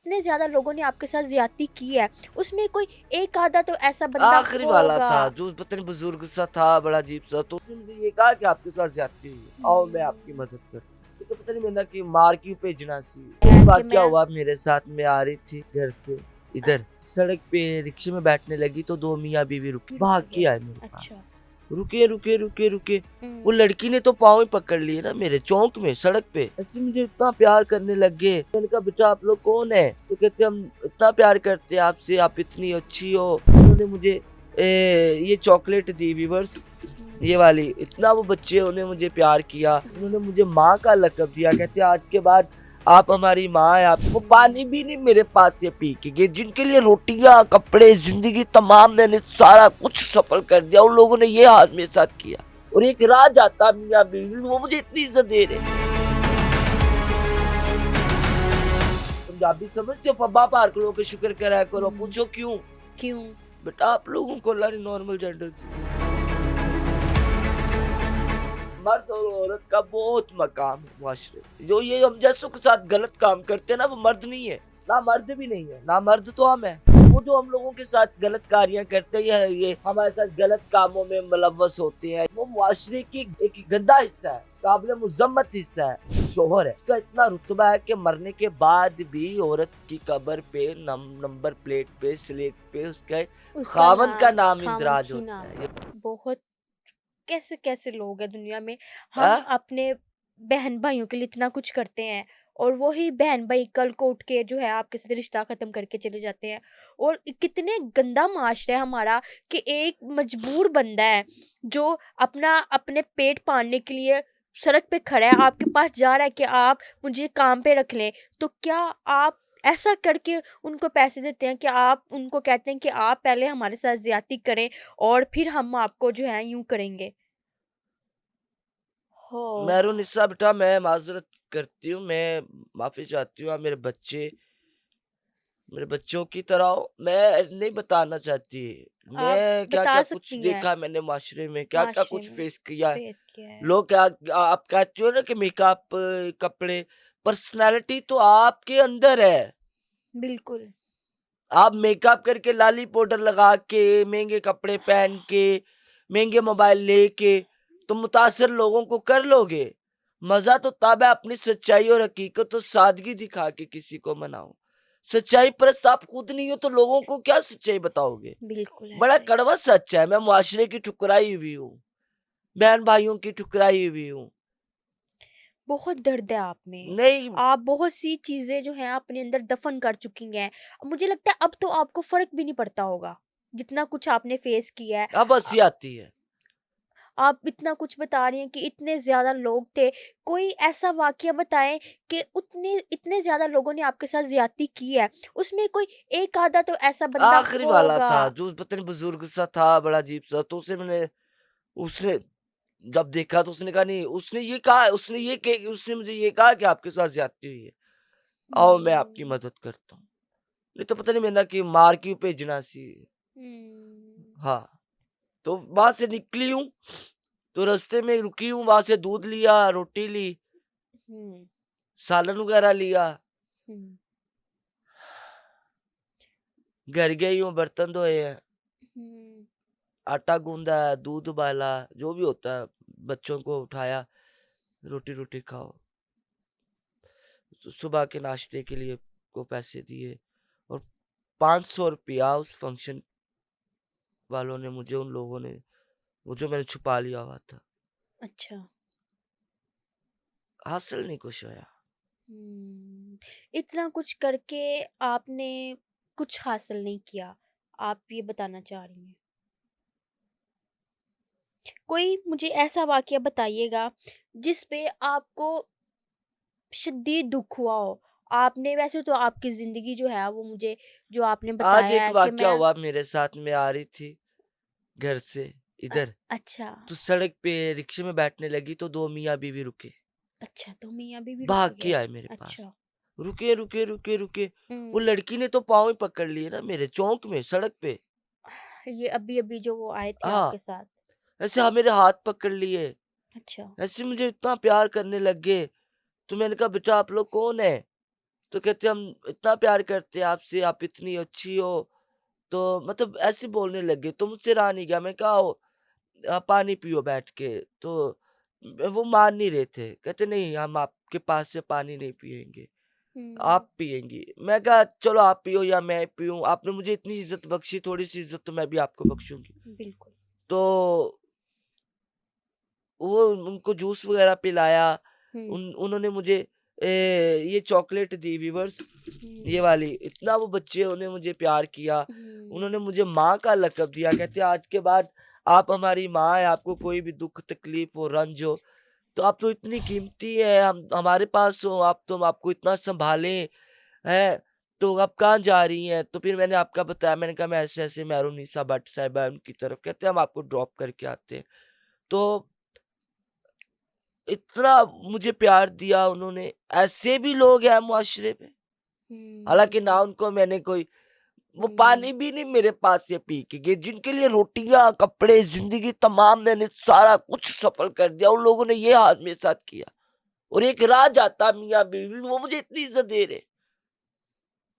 इतने ज़्यादा लोगों ने आपके साथ ज़्यादती की है, उसमें कोई एक आधा तो ऐसा बंदा आखिरी वाला होगा। था जो पता नहीं बुजुर्ग सा था, बड़ा अजीब सा, तो उसने मुझे ये कहा कि आपके साथ ज्यादती हुई है, आओ मैं आपकी हुँ, मदद करता हूँ। तो पता नहीं मैंने कि मार क्यों भेजना सी। है एक कि वाकया मैं हुआ मेरे साथ, मैं आ रही थी घर से इधर, सड़क पे रिक्शे में बैठने लगी तो दो मियाँ बीवी रुके, भी रुक भाग के गए। आए मेरे पास। अच्छा। रुके रुके रुके रुके, वो हुँ, लड़की ने तो पाँव ही पकड़ लिए ना मेरे, चौक में सड़क पे ऐसे मुझे इतना प्यार करने लग गए। मैंने कहा बेटा आप लोग कौन है? तो कहते हम इतना प्यार करते हैं आपसे, आप इतनी अच्छी हो। उन्होंने मुझे ये चॉकलेट दी व्यूअर्स, हुँ, ये वाली। इतना वो बच्चे उन्होंने मुझे प्यार किया, उन्होंने मुझे माँ का लक़ब दिया। कहते आज के बाद आप हमारी माँ है। आप वो हुँ। पानी भी नहीं मेरे पास से पी के गए, जिनके लिए रोटियां, कपड़े, जिंदगी तमाम मैंने सारा कुछ सफल कर दिया, उन लोगों ने ये हाल मेरे साथ किया। और एक राज आता मियाँ बीवी, वो मुझे इतनी इज्जत दे रहे। पंजाबी समझते हो? पब्बा पार करो के शुक्र करा करो। हुँ, पूछो क्यों? क्यों? बेटा आप लोगों को अल्लाह ने नॉर्मल जेंडर दिया। मर्द और औरत का बहुत मकाम है मुआशरे में। जो ये हम जैसों के साथ गलत काम करते हैं ना, वो मर्द नहीं है, ना मर्द भी नहीं है, ना मर्द तो हम है। वो जो हम लोगों के साथ गलत कारियां करते हैं, ये हमारे साथ गलत कामों में मुलव्वस होते हैं, वो मुआशरे की एक गंदा हिस्सा है, काबिल मुजम्मत हिस्सा है। शोहर है, उसका इतना रुतबा है कि मरने के बाद भी औरत की कब्र पे नंबर प्लेट पे स्लेट पे उसके उसका खावंद का नाम नाम खामन इंदराज ही होता नाम है। है। बहुत कैसे-कैसे लोग हैं दुनिया में। हम हाँ? अपने बहन-भाइयों के लिए इतना कुछ करते हैं और वही बहन-भाई कल को उठ के जो है आपके साथ रिश्ता ख़त्म करके चले जाते हैं। और कितने गंदा माशरा है हमारा कि एक मजबूर बंदा है जो अपना अपने पेट पालने के लिए सड़क पे खड़ा है, आपके पास जा रहा है कि आप मुझे काम पे रख लें। तो क्या आप ऐसा करके उनको पैसे देते हैं कि आप उनको कहते हैं कि आप पहले हमारे साथ ज़्यादती करें और फिर हम आपको जो है यूँ करेंगे? हो, मेहरुनिसा बेटा मैं माज़रत करती हूँ, मैं माफ़ी चाहती हूँ। आप मेरे बच्चों की तरह हो। मैं नहीं बताना चाहती। आप मैं बता क्या-क्या कुछ सकती हैं देखा है मैंने माशरे में, क्या-क्या माशरे कुछ में फेस किया है। फेस किया है। लोग क्या आप कहती हो ना कि मेकअप, कपड़े, पर्सनैलिटी तो आपके अंदर है। बिल्कुल। आप मेकअप करके, लाली पाउडर लगा के, महँगे कपड़े पहन के, महँगे मोबाइल लेके, तो मुतासिर लोगों को कर लोगे। मज़ा तो तब है अपनी सच्चाई और हकीकत और सादगी दिखा के किसी को मनाओ। सच्चाई परस्त आप खुद नहीं हो तो लोगों को क्या सच्चाई बताओगे? बिल्कुल बड़ा ऐसा ही। कड़वा सच है, मैं मुआशरे की ठुकराई हुई हूँ, बहन-भाइयों की ठुकराई हुई हूँ। बहुत दर्द है आप में। नहीं, आप बहुत सी चीज़ें जो हैं अपने अंदर दफ़न कर चुकी हैं। मुझे लगता है अब तो आपको फ़र्क भी नहीं पड़ता होगा, जितना कुछ आपने फेस किया है। अब हँसी आती है। आप इतना कुछ बता रही हैं कि इतने ज़्यादा लोग थे। कोई ऐसा वाक़या बताएँ कि उतने इतने ज़्यादा लोगों ने आपके साथ ज़्यादती की है, उसमें कोई एक आधा तो ऐसा बंदा आखिरी वाला होगा। था जो पता नहीं बुजुर्ग सा था, बड़ा अजीब सा, तो उसने जब देखा तो उसने कहा नहीं, उसने मुझे ये कहा कि आपके साथ ज्यादती हुई है, आओ मैं आपकी हुँ, मदद करता हूँ। नहीं तो पता नहीं मैंने कि मार क्यों भेजना सी। हुँ, हाँ, तो वहां से निकली हूँ, तो रास्ते में रुकी हूँ, वहां से दूध लिया, रोटी ली, हुँ, सालन वगैरह लिया, हुँ, घर गई हूँ, बर्तन धोए हैं, हुँ। आटा गूंदा है, दूध उबाला, जो भी होता है, बच्चों को उठाया, रोटी रोटी खाओ। सुबह के नाश्ते के लिए को पैसे दिए, और 500 रुपया उस फंक्शन वालों ने मुझे, उन लोगों ने, वो जो मैंने छुपा लिया हुआ था, अच्छा। हासिल नहीं कुछ होया। इतना कुछ करके आपने कुछ हासिल नहीं किया, आप ये बताना चाह रही हैं। कोई मुझे ऐसा वाक़या बताइएगा जिस पे आपको शदीद दुःख हुआ हो। आपने वैसे तो आपकी ज़िंदगी जो है वो मुझे जो आपने आज बताया एक है कि वाकया मैं हुआ मेरे साथ, में आ रही थी घर से इधर, अच्छा, तो सड़क पे रिक्शे में बैठने लगी तो दो मियाँ बीवी रुके, अच्छा तो मियाँ बीवी रुक भाग के गए। आए मेरे पास। अच्छा। रुके रुके रुके रुके, वो हुँ, लड़की ने तो पाँव ही पकड़ लिए ना मेरे, चौक में सड़क पे। ये अभी-अभी जो वो आए थे हाँ, आपके साथ। ऐसे हाँ मेरे हाथ पकड़ लिए, अच्छा। ऐसे मुझे इतना प्यार करने लग गए। तो मैंने कहा बेटा आप लोग कौन है? तो कहते हम इतना प्यार करते हैं आपसे, आप इतनी अच्छी हो। तो मतलब ऐसे बोलने लगे, तो मुझसे रहा नहीं गया। मैं कहा आओ पानी पियो बैठ के। तो वो मान नहीं रहे थे, कहते नहीं हम आपके पास से पानी नहीं पिएंगे, हुँ, आप पिएंगी। मैं कहा चलो आप पियो या मैं पीऊं, आपने मुझे इतनी इज्जत बख्शी, थोड़ी सी इज्जत तो मैं भी आपको बख्शूंगी। बिल्कुल। तो वो उनको जूस वगैरह पिलाया। हुँ, उन्होंने मुझे ये चॉकलेट दी व्यूअर्स, ये हुँ, वाली। इतना वो बच्चे उन्होंने मुझे प्यार किया। हुँ, उन्होंने मुझे माँ का लक़ब दिया, कहते आज के बाद आप हमारी माँ हैं, आपको कोई भी दुःख तकलीफ हो, रंज हो, तो आप तो इतनी कीमती है, हम हमारे पास हो, आप तो हम आपको इतना सँभालें, हैं, तो आप कहाँ जा रही हैं? तो फिर मैंने आपका बताया, मैंने कहा मैं ऐसे-ऐसे मेहरुन्निसा भट्ट साहिबा है उनकी तरफ, कहते हम आपको ड्रॉप करके आते हैं। तो इतना मुझे प्यार दिया उन्होंने। ऐसे भी लोग हैं मुआशरे में, हालाँकि ना हुँ, उनको मैंने कोई वो हुँ, पानी भी नहीं मेरे पास से पी के गए, जिनके लिए रोटियाँ, कपड़े, ज़िंदगी तमाम मैंने सारा कुछ सफल कर दिया, उन लोगों ने ये हाल मेरे साथ किया। और एक रात आता मियाँ-बीवी, वो मुझे इतनी इज़्ज़त दे रहे।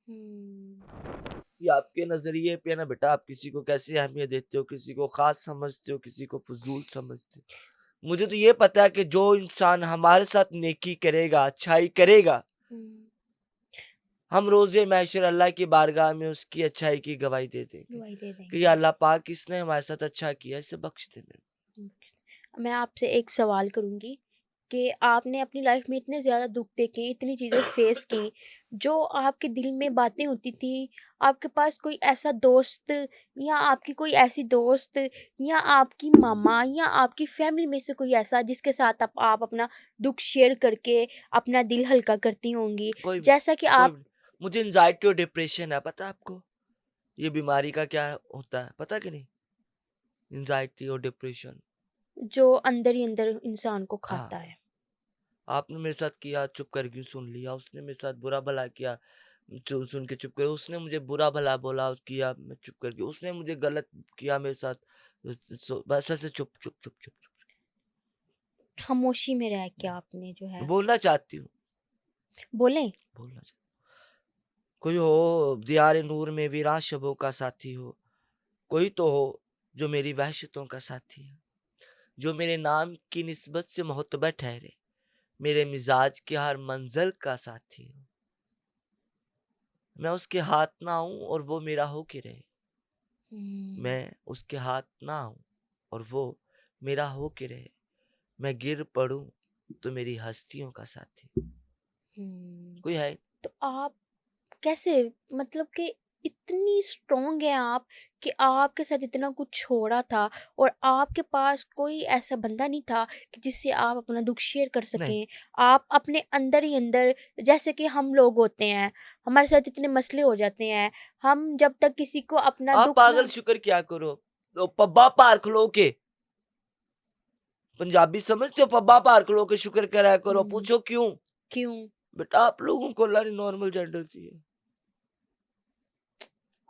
हुँ, कि आपके नज़रिए पे ना बेटा, आप किसी को कैसे अहमियत देते हो, किसी को ख़ास समझते हो, किसी को फ़ुज़ूल समझते हो। मुझे तो ये पता है कि जो इंसान हमारे साथ नेकी करेगा, अच्छाई करेगा, हुँ, हम रोज़े महशर अल्लाह की बारगाह में उसकी अच्छाई की गवाही दे देंगे गवाही दे कि या देंगे। अल्लाह पाक इसने हमारे साथ अच्छा किया, इसे बख्श दे मेरे हुँ। मैं आपसे एक सवाल करूँगी कि आपने अपनी लाइफ में इतने ज़्यादा दुःख देखे, इतनी चीज़ें फेस की, जो आपके दिल में बातें होती थी, आपके पास कोई ऐसा दोस्त या आपकी कोई ऐसी दोस्त या आपकी मामा या आपकी फैमिली में से कोई ऐसा जिसके साथ आप अपना दुःख शेयर करके अपना दिल हल्का करती होंगी? कोई भी जैसा कि कोई आप भी मुझे एंग्ज़ायटी और डिप्रेशन है, पता है आपको? ये बीमारी का क्या होता है, पता है कि नहीं? एंग्ज़ायटी और डिप्रेशन। जो अंदर ही अंदर इंसान को खाता हाँ। है। आपने मेरे साथ किया, चुप कर गई, सुन लिया। उसने मेरे साथ बुरा-भला किया, जो सुन के चुप गई। उसने मुझे बुरा-भला बोला, किया, मैं चुप कर गई। उसने मुझे गलत किया मेरे साथ, बस ऐसे चुप, चुप, चुप, चुप, चुप। खामोशी में रह के आपने जो है बोलना चाहती हूँ, बोलें? बोलना चाह कोई हो दियार नूर में वीरां शबों का साथी हो, कोई तो हो जो मेरी वहशतों का साथी हो, जो मेरे नाम की निस्बत से मोहतबर ठहरे, मेरे मिजाज के हर मंज़िल का साथी हो। मैं उसके हाथ ना आऊँ और वो मेरा हो के रहे। हुँ, मैं उसके हाथ ना आऊँ और वो मेरा हो के रहे। मैं गिर पड़ूँ तो मेरी हस्तियों का साथी। हुँ। कोई है? तो आप कैसे मतलब कि इतनी स्ट्रॉन्ग हैं आप कि आपके साथ इतना कुछ छोड़ा था और आपके पास कोई ऐसा बंदा नहीं था कि जिससे आप अपना दुख शेयर कर नहीं, सकें। आप अपने अंदर ही अंदर जैसे कि हम लोग होते हैं, हमारे साथ इतने मसले हो जाते हैं, हम जब तक किसी को अपना आप दुख पागल ना शुक्र क्या करो। तो पब्बा पार खलो के, पंजाबी समझते हो? पब्बा पार खलो के शुक्र करा करो। हुँ, पूछो क्यों? क्यों? बेटा आप लोगों को अल्लाह ने नॉर्मल जेंडर चाहिए।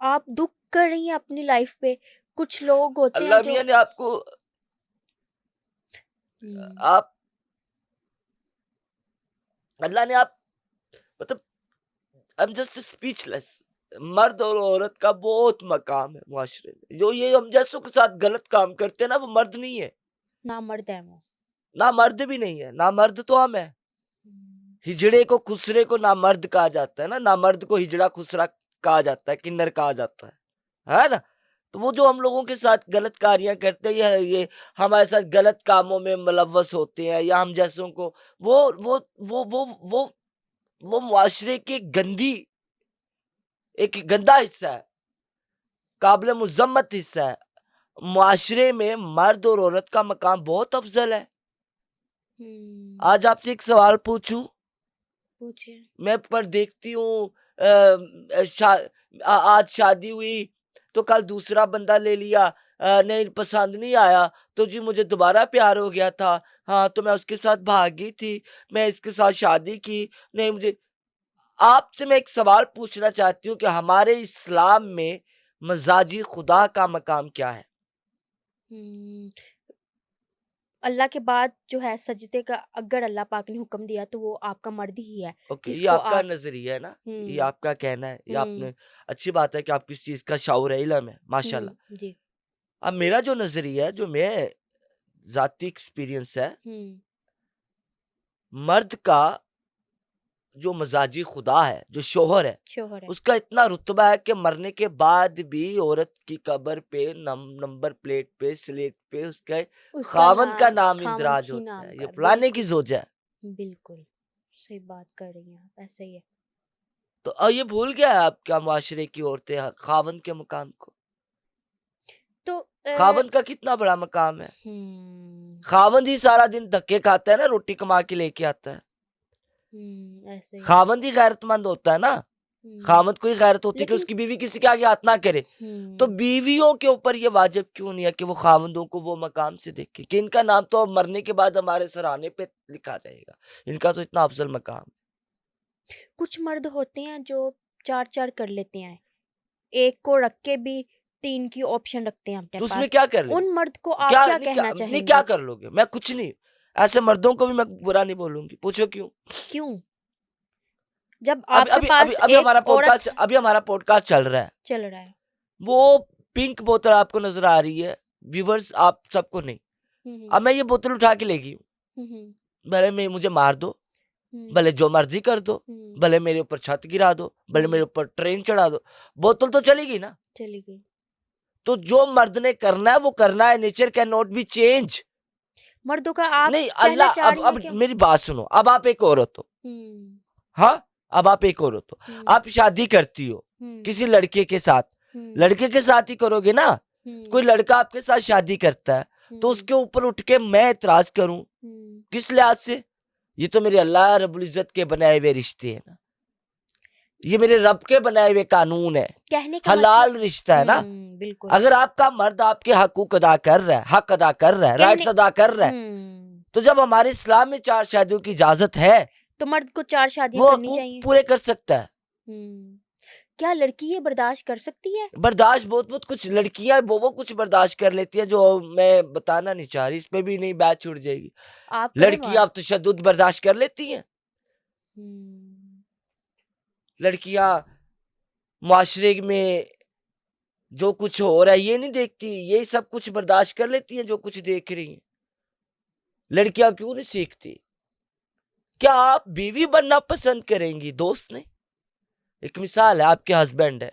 आप दुःख कर रही हैं अपनी लाइफ पे, कुछ लोग होते हैं अल्लाह जो मियाँ ने आपको हुँ, आप अल्लाह ने आप मतलब आई एम जस्ट स्पीचलेस। मर्द और औरत का बहुत मकाम है मुआशरे में। जो ये हम जैसों के साथ गलत काम करते हैं ना, वो मर्द नहीं है, नामर्द हैं वो। ना मर्द भी नहीं है, ना मर्द तो हम है। हुँ, हिजड़े को खुसरे को नामर्द कहा जाता है ना, नामर्द को हिजड़ा खुसरा कहा जाता है, किन्नर कहा जाता है ना? तो वो जो हम लोगों के साथ गलत कार्य करते हैं, ये हमारे साथ गलत कामों में मुलव्वस होते हैं, या हम जैसों को वो वो वो मुआशरे की एक गंदा हिस्सा है, काबिल मुज़म्मत हिस्सा है। मुआशरे में मर्द और औरत का मकाम बहुत अफजल है। हुँ, आज आपसे एक सवाल पूछूं, पूछिए। मैं पर देखती हूँ आज शादी हुई तो कल दूसरा बंदा ले लिया, नहीं पसंद नहीं आया तो जी मुझे दोबारा प्यार हो गया था, हाँ तो मैं उसके साथ भागी थी, मैं इसके साथ शादी की, नहीं मुझे। आपसे मैं एक सवाल पूछना चाहती हूँ कि हमारे इस्लाम में मजाजी खुदा का मकाम क्या है? हुँ। अल्लाह के बाद जो है सजदे का अगर अल्लाह पाक ने हुक्म दिया तो वो आपका मर्द ही है ओके, ये जिसको आपका आप नजरिया है ना, ये हम्म आपका कहना है, ये हम्म आपने अच्छी बात है कि आपको इस चीज का शऊर है, इल्म है, माशाल्लाह। जी अब मेरा जो नजरिया है, जो मैं जाती एक्सपीरियंस है, हम्म मर्द का जो मजाजी खुदा है, जो शोहर है, शोहर है उसका इतना रुतबा है कि मरने के बाद भी औरत की कब्र पे नंबर प्लेट पे स्लेट पे उसके उसका खावंद का नाम नाम खामन इंदराज ही होता नाम है, ये कर फलाने की बिल्कुल जोजा है। बिल्कुल सही बात कर रही हैं आप ऐसा ही है तो ये भूल गया है आपका माशरे की औरतें खावंद के मकाम को। तो खावंद का कितना बड़ा मकाम है। हम्म खावंद ही सारा दिन धक्के खाता है ना, रोटी कमा के लेके आता है। ऐसे ही है खावंद ही गैरतमंद होता है ना। हम्म खावंद को ही गैरत होती है कि लेकिन उसकी बीवी किसी के आगे हाथ ना करे। तो हम्म बीवियों के ऊपर ये वाजिब क्यों नहीं है कि वो खावंदों को वो मकाम से देखे कि इनका नाम तो अब मरने के बाद हमारे सराहने पे लिखा जाएगा, इनका तो इतना अफजल मकाम है। कुछ मर्द होते हैं जो चार चार कर लेते हैं एक को रख के भी तीन की ऑप्शन रखते हैं अपने तो उसमें पास क्या कर लेंगे? उन मर्द को आप क्या क्या नहीं, कहना नहीं क्या चाहेंगे कर लोगे? मैं कुछ नहीं, ऐसे मर्दों को भी मैं बुरा नहीं बोलूंगी, पूछो क्यों। क्यों जब अभी आपके अभी अभी पास अभी एक औरत हमारा पॉडकास्ट चल रहा है। चल रहा है वो पिंक बोतल आपको नजर आ रही है, व्यूवर्स आप सबको नहीं। हम्म अब मैं ये बोतल उठा के ले गई हूँ, हम्म भले मैं मुझे मार दो, हम्म भले जो मर्जी कर दो, हम्म भले मेरे ऊपर छत गिरा दो, भले मेरे ऊपर ट्रेन चढ़ा दो, बोतल तो चलेगी ना। चली गई तो जो मर्द ने करना है वो करना है, nature can not be change. मर्दों का आप नहीं कहना अल्लाह, चाह रही हैं अब क्या मेरी बात सुनो, अब आप एक औरत हो, हम्म हाँ, अब आप एक औरत हो, हम्म आप शादी करती हो हम्म किसी लड़के के साथ, हम्म लड़के के साथ ही करोगे ना। कोई हम्म लड़का आपके साथ शादी करता है तो हम्म उसके ऊपर उठ के मैं एतराज करूं, किस लिहाज से? ये तो मेरे अल्लाह रब्बुल इज्जत के बनाए हुए रिश्ते हैं ना, ये मेरे रब के बनाए हुए कानून है, कहने का हलाल मतलब रिश्ता है ना। बिल्कुल अगर आपका मर्द आपके हकूक अदा कर रहा है, हक अदा कर रहा है, कहने राइट्स अदा कर रहा है, तो जब हमारे इस्लाम में 4 शादियों की इजाजत है, तो मर्द को 4 शादियां वो करनी हकूक चाहिए पूरे कर सकता है। क्या लड़की ये बर्दाश्त कर सकती है बर्दाश्त बहुत बहुत कुछ लड़कियां वो कुछ बर्दाश्त कर लेती हैं जो मैं बताना नहीं चाह रही, इस पे भी नहीं बात छुड़ जाएगी। आप करें लड़कियां बात अब तशद्दुद बर्दाश्त कर लेती हैं। हम्म लड़कियां माशरे में जो कुछ हो रहा है ये नहीं देखती, ये सब कुछ बर्दाश्त कर लेती हैं जो कुछ देख रही हैं। लड़कियां क्यों नहीं सीखती? क्या आप बीवी बनना पसंद करेंगी? दोस्त ने एक मिसाल है, आपके हस्बैंड है,